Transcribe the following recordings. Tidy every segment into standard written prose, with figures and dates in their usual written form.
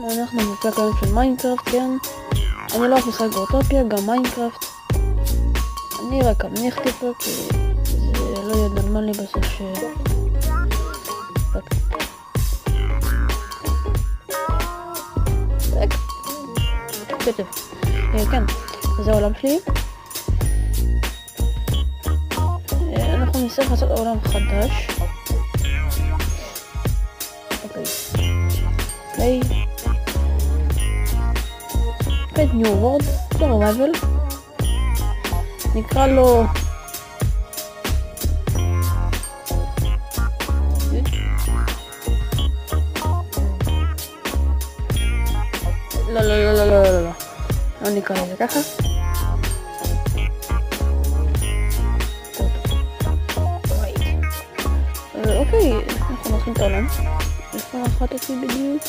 אנחנו בפרק היום של מיינקראפט, כן? אני לא משחק באוטופיה, גם מיינקראפט. אני רק אמניחתי פה כי זה לא יהיה נורמלי בסוף ש... כתב. כן, זה העולם שלי. אנחנו נצטרך לעשות עולם חדש. אוקיי. פליי. פייט ניו וורד. סורווייבל. נקרא לו... לא. לא נקרא לזה ככה. אוקיי, אנחנו נתחיל את העולם. איפה נחתתי בדיוק?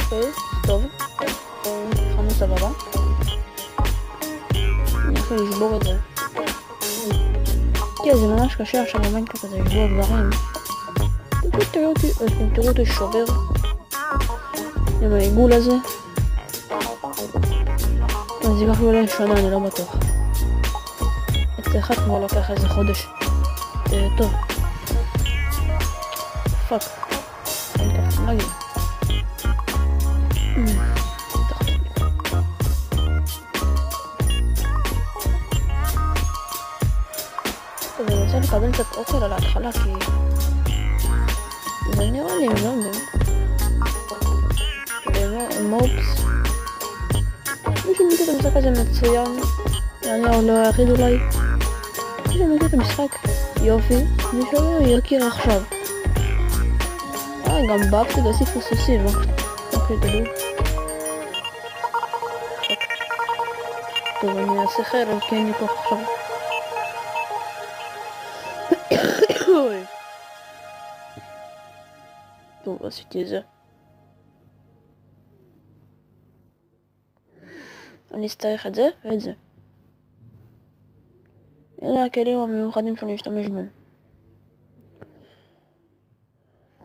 אוקיי, טוב. התחלנו סבבה. אני יכול לשבור את זה. כן, זה ממש קשה עכשיו במיינקראפט הזה לשבור דברים. אתם תראו אותי שובר עם העיגול הזה. אז ייקח לי אולי שנה, אני לא בטוח. אצל אחד כבר לוקח איזה חודש. טוב. פאק. מה נגיד? טוב, אני רוצה לקבל קצת אוכל על ההתחלה כי... זה נראה לי מלונדון. מובס. מישהו מכיר את המשחק הזה מצוין. אני לא היחיד אולי. מישהו מכיר את המשחק? יופי. מישהו לא יכיר עכשיו. גם באפתי להוסיף סוסים. אוקיי, תדעו. טוב, אני אעשה חרב כי אין לי כוח עכשיו. טוב, עשיתי את זה. אני אצטרך את זה ואת זה. אלה הכלים המיוחדים שאני אשתמש בהם.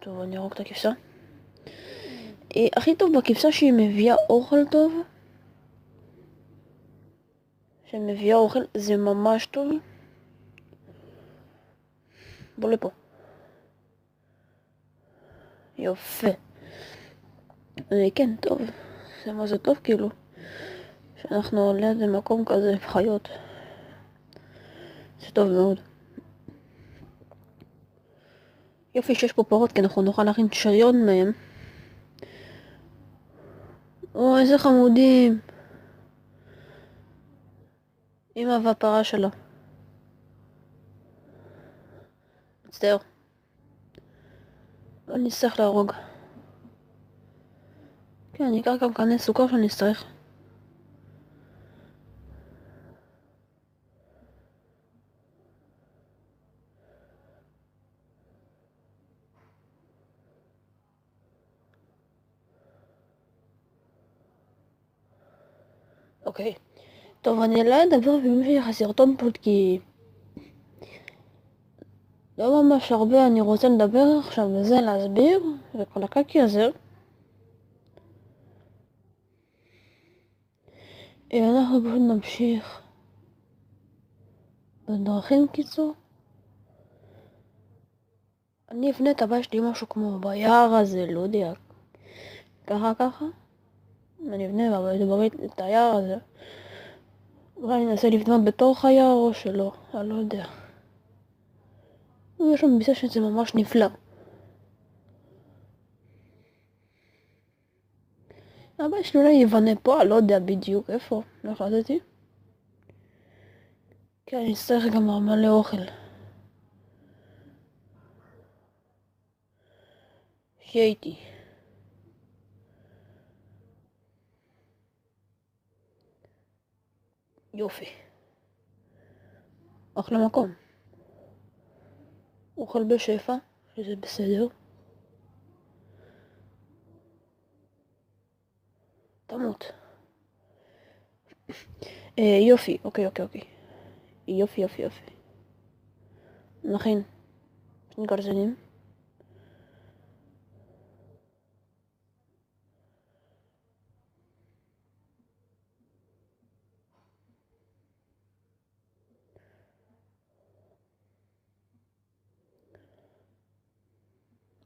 טוב, אני ארוג את הכבשה. הכי טוב בכבשה שהיא מביאה אוכל טוב. שהיא מביאה אוכל, זה ממש טוב. בוא לפה. יופי. כן, טוב. זה מה זה טוב כאילו. שאנחנו ליד למקום כזה חיות. זה טוב מאוד. יופי שיש פה פרות כי אנחנו נוכל להכין שריון מהם. או איזה חמודים. אמא והפרה שלה. מצטער. אני אצטרך להרוג. כן, אני אקח גם קנה סוכר שאני אצטרך. אוקיי. טוב, אני לא אדבר במשך הסרטון פה כי... לא ממש הרבה אני רוצה לדבר עכשיו וזה להסביר וכל הקקי הזה. אנחנו פשוט נמשיך בדרכים קיצור. אני אבנה את הבית שלי משהו כמו ביער הזה, לא יודע. ככה. אני אבנה בבית את היער הזה. אולי אני אנסה לבנות בתוך היער או שלא, אני לא יודע. יש שם ביסה שזה ממש נפלא. הבית שלי אולי יבנה פה, אני לא יודע בדיוק איפה, לא החלטתי. כן, אני אצטרך גם מלא אוכל. שיהיה איתי. יופי. אחלה מקום. אוכל בשפע, שזה בסדר. תמות. יופי, אוקיי. יופי. נכין. שני גרזנים.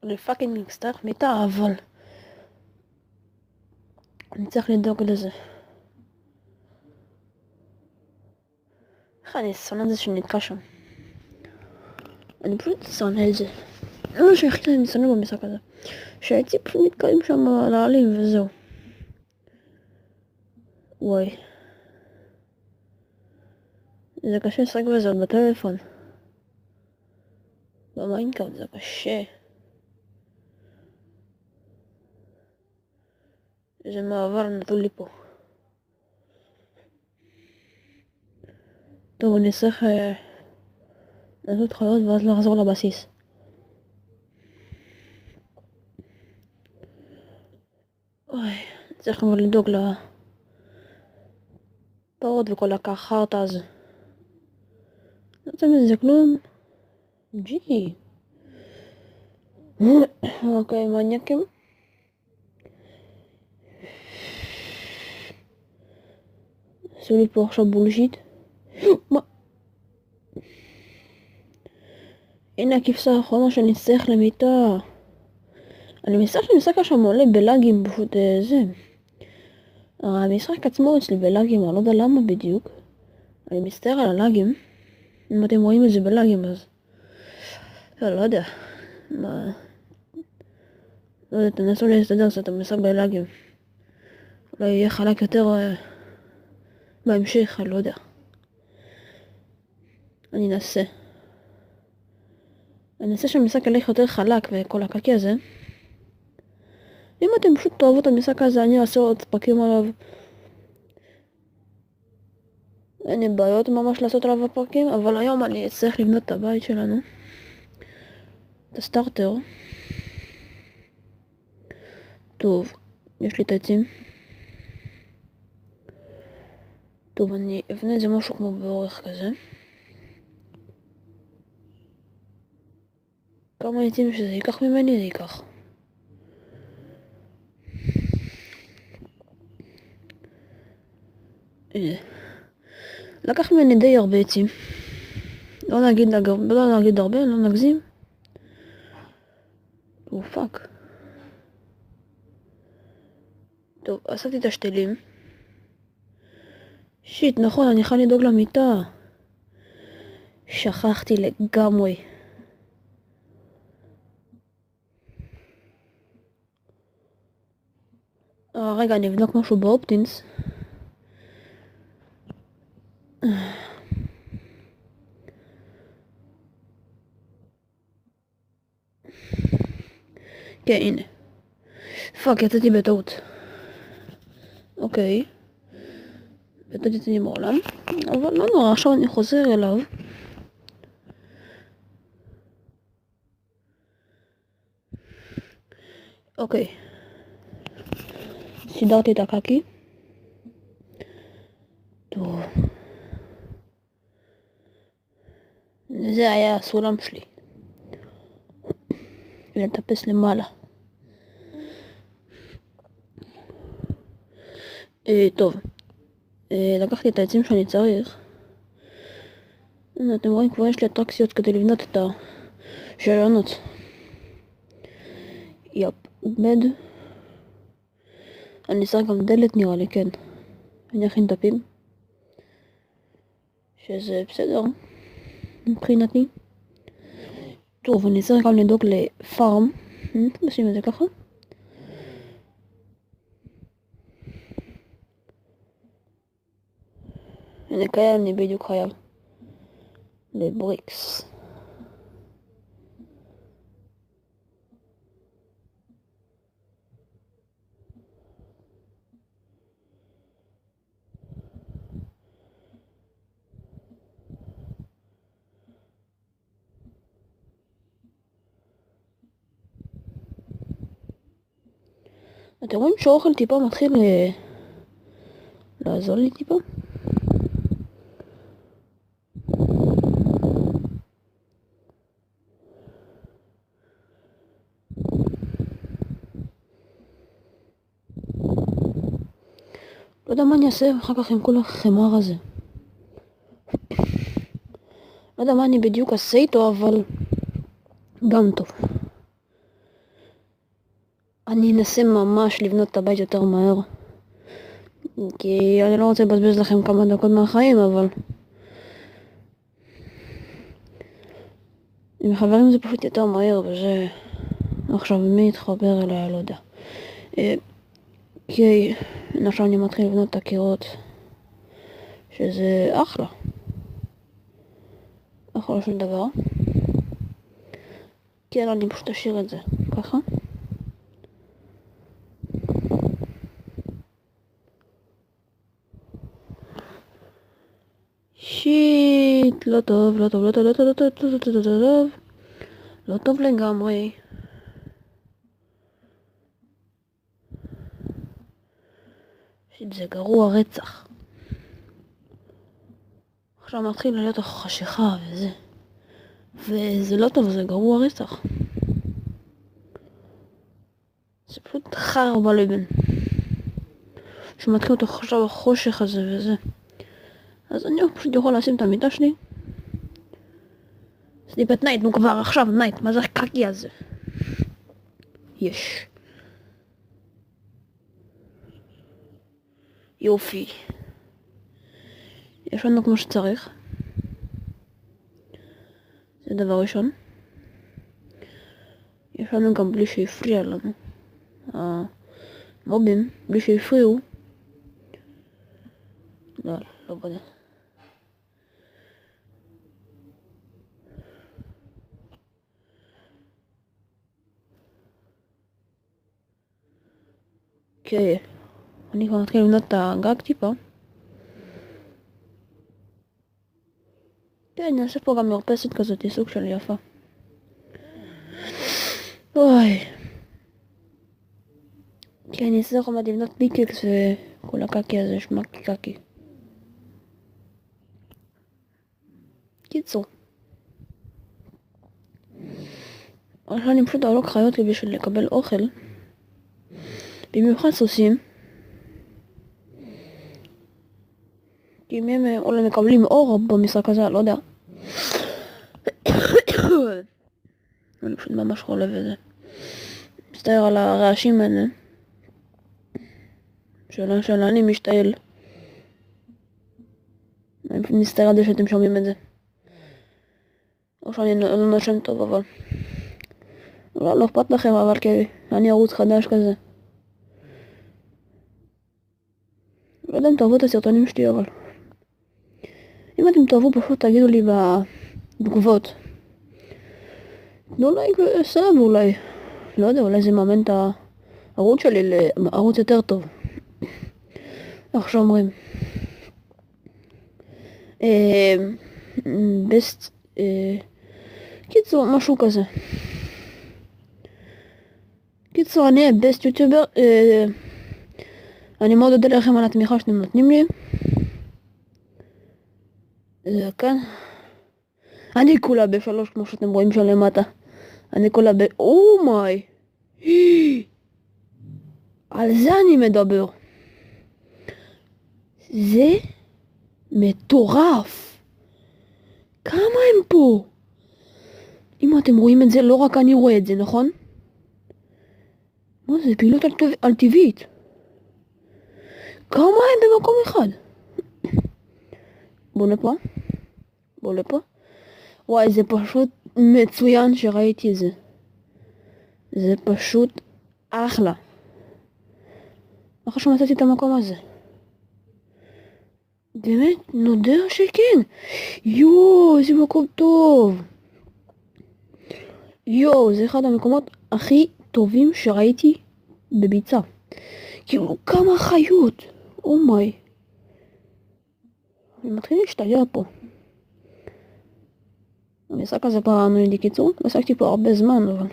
אני פאקינג אצטרך מיטה, אבל אני צריך לדאוג לזה. איך אני שונא את זה שנתקע שם. אני פשוט שונא את זה. זה מה שהכי אני שונא במשחק הזה. שהייתי פשוט נתקעים שם על העלים וזהו. וואי. זה קשה לשחק בזה עוד בטלפון. במיינקראפט זה קשה. איזה מעבר נתנו לי פה. טוב, אני צריך לעשות חיות ואז לחזור לבסיס. אוי, צריך כבר לדאוג לפרות וכל החרטא הזה. לא יוצא מזה כלום. ג'י. אוקיי, מניאקים. עשו לי פה עכשיו בולשיט. מה? הנה הכבשה האחרונה שאני אצטרך למיטה. אני מסתכל שהמשחק עכשיו עולה בלאגים פשוט זה. המשחק עצמו אצלי בלאגים, אני לא יודע למה בדיוק. אני מסתכל על הלאגים. אם אתם רואים את זה בלאגים אז... לא יודע. מה... לא יודע, תנסו להסתדר קצת המשחק בלאגים. אולי יהיה חלק יותר בהמשך, אני לא יודע. אני אנסה. אני אנסה שהמשחק ילך יותר חלק וכל הקקי הזה. אם אתם פשוט תאהבו את המשחק הזה, אני אעשה עוד פרקים עליו. אין לי בעיות ממש לעשות עליו הפרקים, אבל היום אני אצטרך לבנות את הבית שלנו. את הסטארטר. טוב, יש לי את העצים. טוב, אני אבנה את זה משהו כמו באורך כזה. כמה עצים שזה ייקח ממני, זה ייקח. לקח ממני די הרבה עצים. לא להגיד הרבה, לא נגזים. פאק. טוב, עשיתי את השתלים. שיט, נכון, אני חייב לדאוג למיטה. שכחתי לגמרי. רגע, אני אבדוק משהו באופטינס. כן, הנה. פאק, יצאתי בטעות. אוקיי. בטעות יצאתי מעולם. אבל לא נורא, עכשיו אני חוזר אליו. אוקיי. סידרתי את הקקי. טוב. זה היה הסולם שלי. לטפס למעלה. טוב. לקחתי את העצים שאני צריך. הנה, אתם רואים, כבר יש לי אטרקציות כדי לבנות את השריונות. יפ, בד. אני צריך גם דלת נראה לי, כן. אני אכין דפים. שזה בסדר. מבחינתי. טוב, אני צריך גם לדאוג לפארם. נשים את זה ככה. הנה קיים, אני בדיוק חייב. לבריקס. אתם רואים שהאוכל טיפה מתחיל לעזור לי טיפה? לא יודע מה אני אעשה אחר כך עם כל החמר הזה. לא יודע מה אני בדיוק אעשה איתו, אבל גם טוב. אני אנסה ממש לבנות את הבית יותר מהר. כי אני לא רוצה לבזבז לכם כמה דקות מהחיים, אבל... עם חברים זה פשוט יותר מהר, וזה... עכשיו מי יתחבר אליה, לא יודע. כי עכשיו אני מתחיל לבנות את הקירות, שזה אחלה. אחלה של דבר. כן, אני פשוט אשאיר את זה ככה. שיט, לא טוב, לא טוב, לא טוב, לא טוב, לא טוב, לא טוב, לא טוב, לא טוב לגמרי. שיט, זה גרוע רצח. עכשיו מתחיל להיות חשיכה וזה. וזה לא טוב, זה גרוע רצח. זה פשוט חר בלבן. שמתחיל אותו עכשיו החושך הזה וזה. אז אני פשוט יכול לשים את המיטה שלי. סליפ את נייט, נו כבר עכשיו נייט, מה זה הקקי הזה? יש. יופי. יש לנו כמו שצריך. זה דבר ראשון. יש לנו גם בלי שהפריע לנו. המובים, בלי שהפריעו. לא, לא בודה. אוקיי. אני כבר מתחיל לבנות את הגג טיפה. כן, אני אעשה פה גם מרפסת כזאת, סוג של יפה. אוי. כן, אני אעשה לך מעט לבנות פיקקס וכל הקקי הזה, שמק קקי. קיצור. עכשיו אני פשוט אעלוק חיות לי בשביל לקבל אוכל. במיוחד סוסים. כי אם הם אולי מקבלים אור במשחק הזה, לא יודע. אני פשוט ממש חולה וזה. מצטער על הרעשים האלה. של אני משתעל. אני פשוט מצטער על זה שאתם שומעים את זה. או שאני לא נושם טוב, אבל... לא אכפת לכם, אבל כי אני ערוץ חדש כזה. לא יודע אם תאהבו את הסרטונים שלי, אבל... אם אתם תאהבו, פשוט תגידו לי בתגובות. תנו לייק וסאב אולי. לא יודע, אולי זה מאמן את הערוץ שלי לערוץ יותר טוב. איך שאומרים. בסט... קיצור, משהו כזה. קיצור, אני בסט יוטיובר. אני מאוד אודה לכם על התמיכה שאתם נותנים לי. זה כאן. אני כולה ב3 כמו שאתם רואים שם למטה. אני כולה אומיי. על זה אני מדבר. זה מטורף. כמה הם פה? אם אתם רואים את זה, לא רק אני רואה את זה, נכון? מה זה? פעילות על טבעית. כמה הם במקום אחד? בוא לפה. בוא לפה. וואי, זה פשוט מצוין שראיתי את זה. זה פשוט אחלה. אחרי שמצאתי את המקום הזה. באמת, נודע שכן. יואו, איזה מקום טוב. יואו, זה אחד המקומות הכי טובים שראיתי בביצה. כאילו, כמה חיות. אומיי. אני מתחיל להשתגע פה. המשחק הזה פעם לי קיצור, משחקתי פה הרבה זמן, אבל...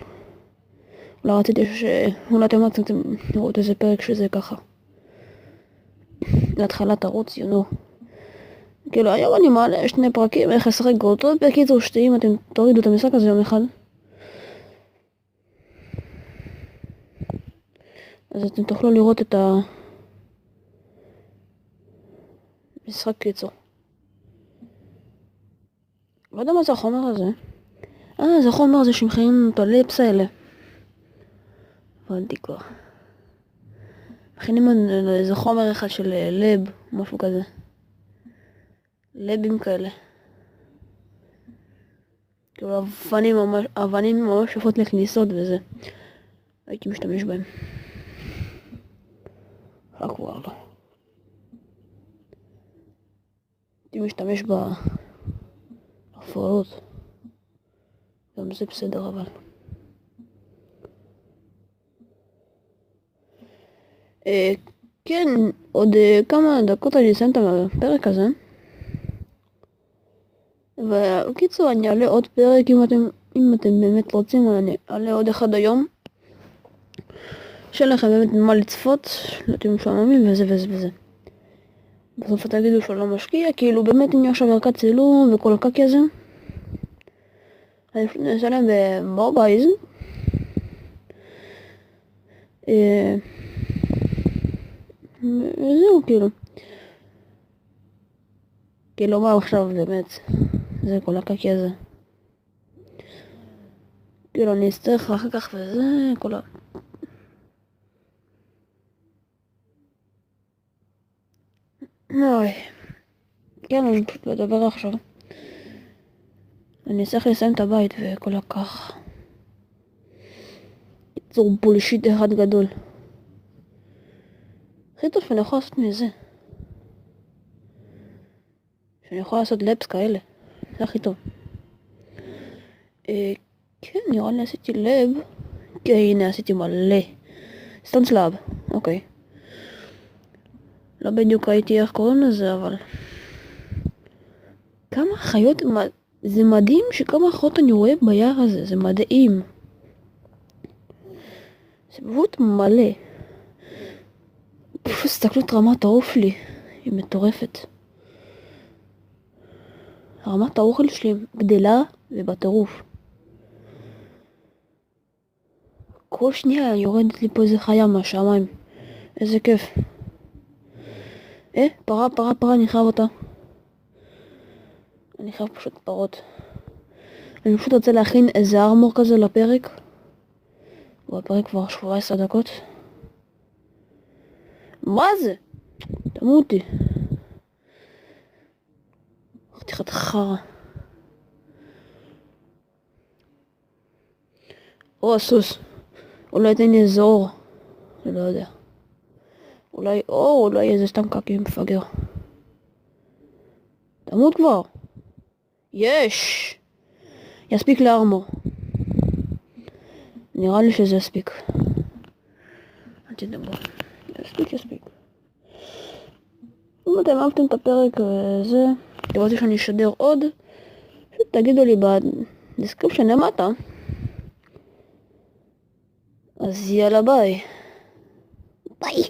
אולי רציתי אולי אתם רציתם לראות איזה פרק שזה ככה. להתחלת ערוץ, כאילו היום אני מעלה 2 פרקים, איך לשחק אותו, בקיצור אם אתם תורידו את המשחק הזה יום אחד. אז אתם תוכלו לראות את המשחק קיצור. לא יודע מה זה החומר הזה. זה חומר הזה שמכינים את הליפס האלה. הבנתי כבר. מכינים איזה חומר אחד של לב, משהו כזה. לבים כאלה. כאילו אבנים ממש יפות לכניסות וזה. הייתי משתמש בהם. כבר לא. הייתי משתמש בהפרעות. גם זה בסדר אבל. כן, עוד כמה דקות אני אסיים את הפרק הזה. ובקיצור אני אעלה עוד פרק אם אתם באמת רוצים, אני אעלה עוד אחד היום. שאין לכם באמת מה לצפות, לא תהיו משועממים וזה וזה וזה. בסוף תגידו שהוא לא משקיע, כאילו באמת אם יש עכשיו ערכת צילום וכל הקקי הזה. אני פשוט אשלם בבורבייז. וזהו כאילו. כאילו מה עכשיו באמת, זה כל הקקי הזה. כאילו אני אצטרך אחר כך וזה, כל ה... אוי. כן, אני פשוט לדבר עכשיו. אני צריך לסיים את הבית וכל הכך. קיצור בולשיט אחד גדול. הכי טוב שאני יכול לעשות מזה. שאני יכול לעשות לפס כאלה. זה הכי טוב. כן, נראה לי עשיתי לב. כן, הנה עשיתי מלא. סטון סלאב, אוקיי. לא בדיוק ראיתי איך קוראים לזה, אבל... כמה חיות... זה מדהים שכמה חיות אני רואה ביער הזה, זה מדהים. זה פשוט מלא. פשוט תסתכלו את רמת האוכל לי, היא מטורפת. רמת האוכל שלי גדלה ובטירוף. כל שנייה יורדת לי פה איזה חיה מהשמיים. איזה כיף. פרה, אני חייב אותה. אני חייב פשוט פרות. אני פשוט רוצה להכין איזה ארמור כזה לפרק. והפרק כבר 17 דקות. מה זה? תמותי. חתיכת חרא. או הסוס. אולי תן לי איזה אור. אני לא יודע. אולי אור, אולי איזה סתם קקי מפגר. תמות כבר. יש! יספיק לארמור. נראה לי שזה יספיק. אל תדברו. יספיק. אם אתם אהבתם את הפרק הזה, אתם רוצים שאני אשדר עוד, פשוט תגידו לי בדיסקריפשן למטה. אז יאללה ביי. ביי.